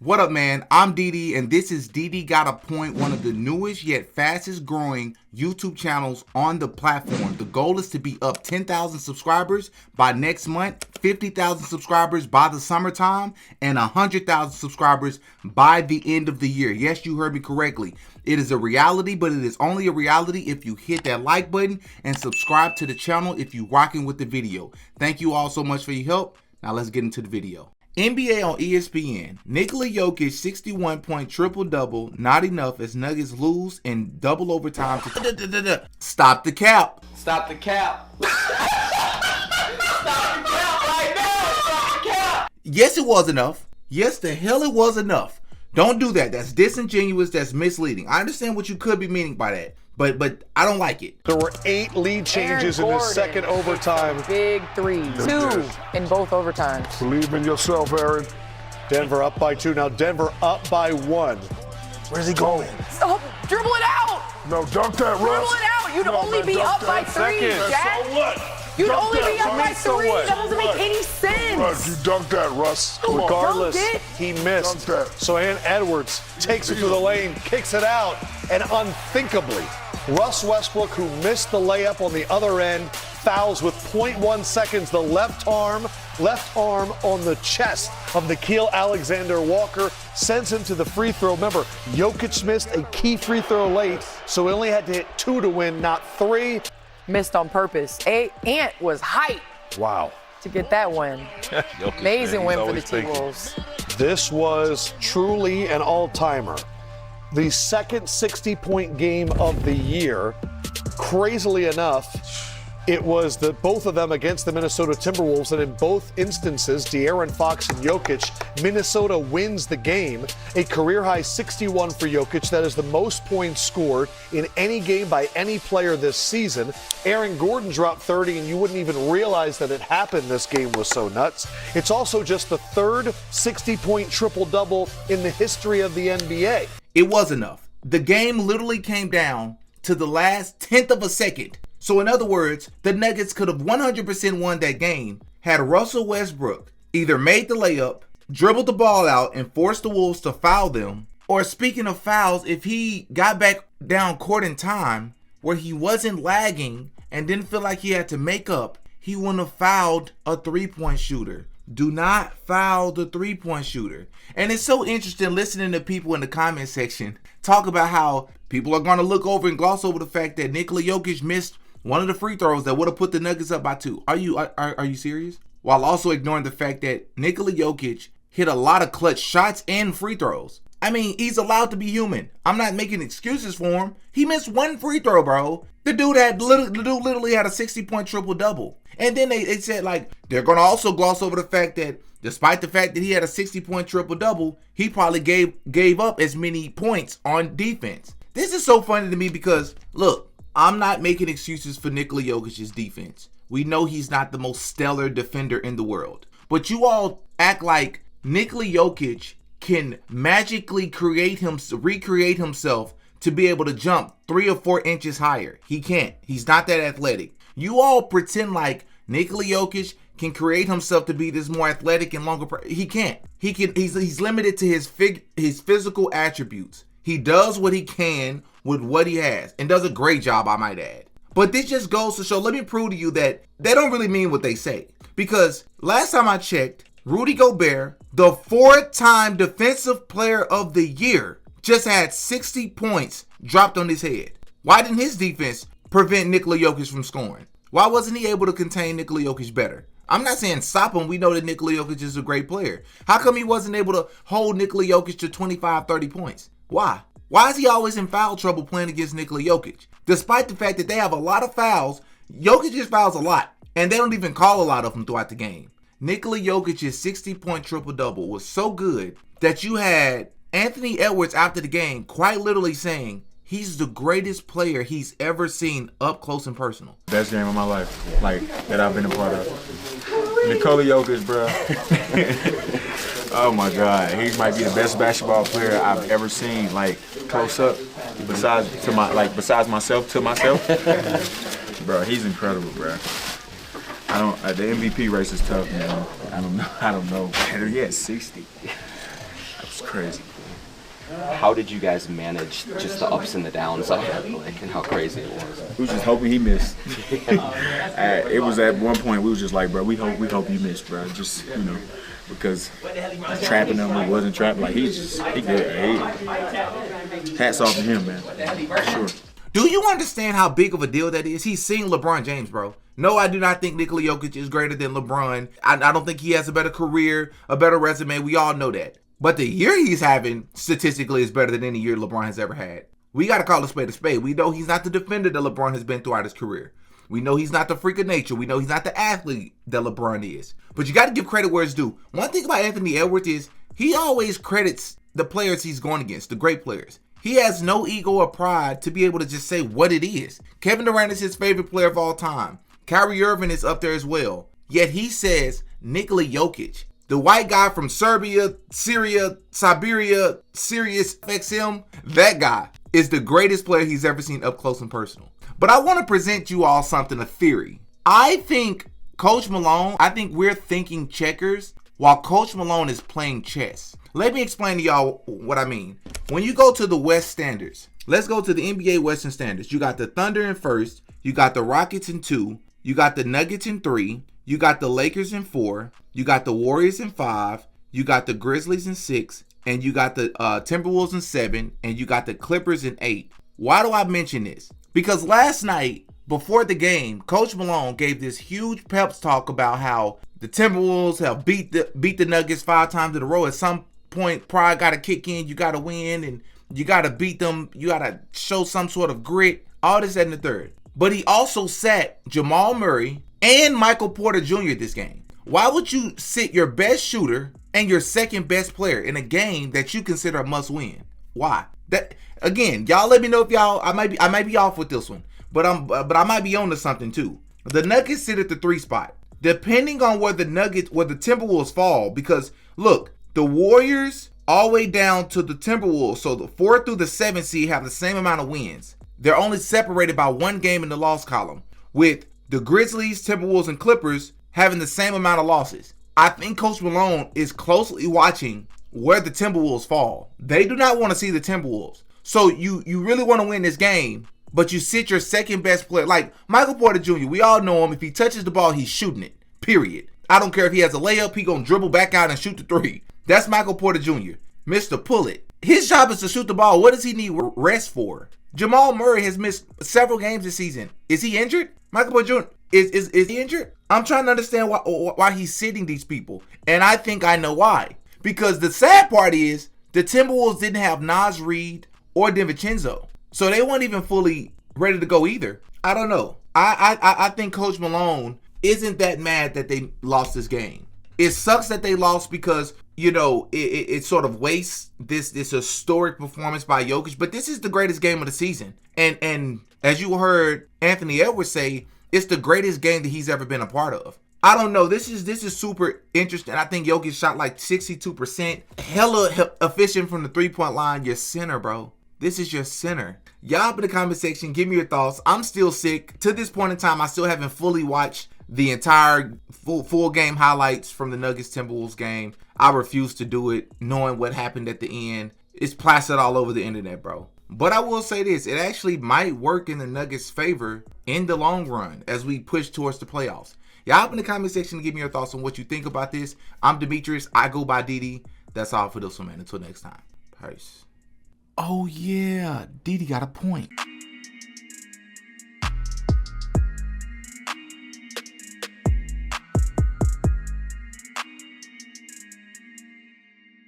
What up, man? I'm DD, and this is DD Got a Point, one of the newest yet fastest growing YouTube channels on the platform. The goal is to be up 10,000 subscribers by next month, 50,000 subscribers by the summertime, and 100,000 subscribers by the end of the year. Yes, you heard me correctly. It is a reality, but it is only a reality if you hit that like button and subscribe to the channel if you're rocking with the video. Thank you all so much for your help. Now let's get into the video. NBA on ESPN, Nikola Jokic 61-point triple-double, not enough as Nuggets lose in double overtime to stop the cap. Stop the cap. Stop the cap right now. Stop the cap. Yes, it was enough. Yes, the hell it was enough. Don't do that. That's disingenuous. That's misleading. I understand what you could be meaning by that, but I don't like it. There were 8 lead changes in the second overtime. Big threes. 2 in both overtimes. Believe in yourself, Aaron. Denver up by 2. Now Denver up by 1. Where's he going? Stop. Dribble it out. No, dunk that, Dribble Russ. it out. You'd No, only man, be dunk up by that. 3, Jack. So what? You'd Dunk only that, be up by Russ. So 3. what? That doesn't make any sense. Russ, you dunk that, Russ. Come on. Regardless, Dunked it. he missed. Dunk that. So Ann Edwards takes it to the lane, kicks it out, and unthinkably, Russ Westbrook, who missed the layup on the other end, fouls with 0.1 seconds. The left arm on the chest of Nickeil Alexander-Walker sends him to the free throw. Remember, Jokic missed a key free throw late, so he only had to hit 2 to win, not 3. Missed on purpose. Ant was hyped Wow. to get that win. Amazing win for the T-Wolves. This was truly an all-timer. The second 60-point game of the year. Crazily enough, it was both of them against the Minnesota Timberwolves, and in both instances, De'Aaron Fox and Jokic, Minnesota wins the game. A career-high 61 for Jokic. That is the most points scored in any game by any player this season. Aaron Gordon dropped 30, and you wouldn't even realize that it happened. This game was so nuts. It's also just the third 60-point triple-double in the history of the NBA. It was enough. The game literally came down to the last 10th of a second. So in other words, the Nuggets could have 100% won that game had Russell Westbrook either made the layup, dribbled the ball out, and forced the Wolves to foul them, or speaking of fouls, if he got back down court in time where he wasn't lagging and didn't feel like he had to make up, he wouldn't have fouled a three-point shooter. Do not foul the three-point shooter. And it's so interesting listening to people in the comment section talk about how people are going to look over and gloss over the fact that Nikola Jokic missed one of the free throws that would have put the Nuggets up by 2. Are you serious? While also ignoring the fact that Nikola Jokic hit a lot of clutch shots and free throws. I mean, he's allowed to be human. I'm not making excuses for him. He missed 1 free throw, bro. The dude literally had a 60-point triple-double. And then they said, like, they're going to also gloss over the fact that despite the fact that he had a 60-point triple-double, he probably gave up as many points on defense. This is so funny to me because, look, I'm not making excuses for Nikola Jokic's defense. We know he's not the most stellar defender in the world. But you all act like Nikola Jokic can magically recreate himself to be able to jump 3 or 4 inches higher. He can't. He's not that athletic. You all pretend like Nikola Jokic can create himself to be this more athletic and longer. He can't. He's limited to his physical attributes. He does what he can with what he has and does a great job, I might add. But this just goes to show, let me prove to you that they don't really mean what they say. Because last time I checked, Rudy Gobert, the 4-time Defensive Player of the Year, just had 60 points dropped on his head. Why didn't his defense prevent Nikola Jokic from scoring? Why wasn't he able to contain Nikola Jokic better? I'm not saying stop him. We know that Nikola Jokic is a great player. How come he wasn't able to hold Nikola Jokic to 25, 30 points? Why? Why is he always in foul trouble playing against Nikola Jokic? Despite the fact that they have a lot of fouls, Jokic just fouls a lot, and they don't even call a lot of them throughout the game. Nikola Jokic's 60-point triple-double was so good that you had Anthony Edwards after the game quite literally saying he's the greatest player he's ever seen up close and personal. Best game of my life, like, that I've been a part of. Nikola Jokic, bro. Oh my God, he might be the best basketball player I've ever seen, like, close up. Besides myself, bro. He's incredible, bro. The MVP race is tough, man. I don't know. He had 60. It's crazy. How did you guys manage just the ups and the downs of it, like, and how crazy it was? We was just hoping he missed. It was at one point we was just like, bro, we hope you missed, bro. Just, you know, because trapping him, he wasn't trapping. Like, he good. Hats off to him, man. For sure. Do you understand how big of a deal that is? He's seen LeBron James, bro. No, I do not think Nikola Jokic is greater than LeBron. I don't think he has a better career, a better resume. We all know that. But the year he's having, statistically, is better than any year LeBron has ever had. We got to call a spade a spade. We know he's not the defender that LeBron has been throughout his career. We know he's not the freak of nature. We know he's not the athlete that LeBron is. But you got to give credit where it's due. One thing about Anthony Edwards is he always credits the players he's going against, the great players. He has no ego or pride to be able to just say what it is. Kevin Durant is his favorite player of all time. Kyrie Irving is up there as well. Yet he says Nikola Jokic, the white guy from Serbia, Syria, Siberia, Sirius XM, that guy is the greatest player he's ever seen up close and personal. But I want to present you all something, a theory. I think Coach Malone, we're thinking checkers while Coach Malone is playing chess. Let me explain to y'all what I mean. When you go to the West Standards, let's go to the NBA Western Standards. You got the Thunder in first, you got the Rockets in 2, you got the Nuggets in 3, you got the Lakers in 4, you got the Warriors in 5, you got the Grizzlies in 6, and you got the Timberwolves in 7, and you got the Clippers in 8. Why do I mention this? Because last night, before the game, Coach Malone gave this huge pep talk about how the Timberwolves have beat the Nuggets 5 times in a row. At some point, pride got to kick in. You got to win, and you got to beat them. You got to show some sort of grit. All this, that, and the third. But he also sat Jamal Murray and Michael Porter Jr. this game. Why would you sit your best shooter and your second best player in a game that you consider a must win? Why? That again, y'all let me know if y'all. I might be off with this one, but I might be on to something too. The Nuggets sit at the 3 spot, depending on where the Timberwolves fall. Because look, the Warriors all the way down to the Timberwolves, so the 4 through the 7 seed have the same amount of wins. They're only separated by 1 game in the loss column, with the Grizzlies, Timberwolves, and Clippers having the same amount of losses. I think Coach Malone is closely watching where the Timberwolves fall. They do not want to see the Timberwolves. So you really want to win this game, but you sit your second best player. Like Michael Porter Jr., we all know him. If he touches the ball, he's shooting it, period. I don't care if he has a layup, he going to dribble back out and shoot the 3. That's Michael Porter Jr., Mr. Pull It. His job is to shoot the ball. What does he need rest for? Jamal Murray has missed several games this season. Is he injured? Michael Porter Jr., is he injured? I'm trying to understand why he's sitting these people. And I think I know why. Because the sad part is the Timberwolves didn't have Naz Reid or DiVincenzo. So they weren't even fully ready to go either. I don't know. I think Coach Malone isn't that mad that they lost this game. It sucks that they lost because, you know, it sort of wastes this historic performance by Jokic. But this is the greatest game of the season. And as you heard Anthony Edwards say, it's the greatest game that he's ever been a part of. I don't know. This is super interesting. I think Jokic shot like 62%. Hella efficient from the 3-point line. Your center, bro. This is your center. Y'all up in the comment section, give me your thoughts. I'm still sick. To this point in time, I still haven't fully watched the entire full game highlights from the Nuggets Timberwolves game. I refuse to do it knowing what happened at the end. It's plastered all over the internet, bro. But I will say this, it actually might work in the Nuggets' favor in the long run as we push towards the playoffs. Y'all up in the comment section to give me your thoughts on what you think about this. I'm Demetrius. I go by DD. That's all for this one, man. Until next time. Peace. Oh, yeah. DD got a point.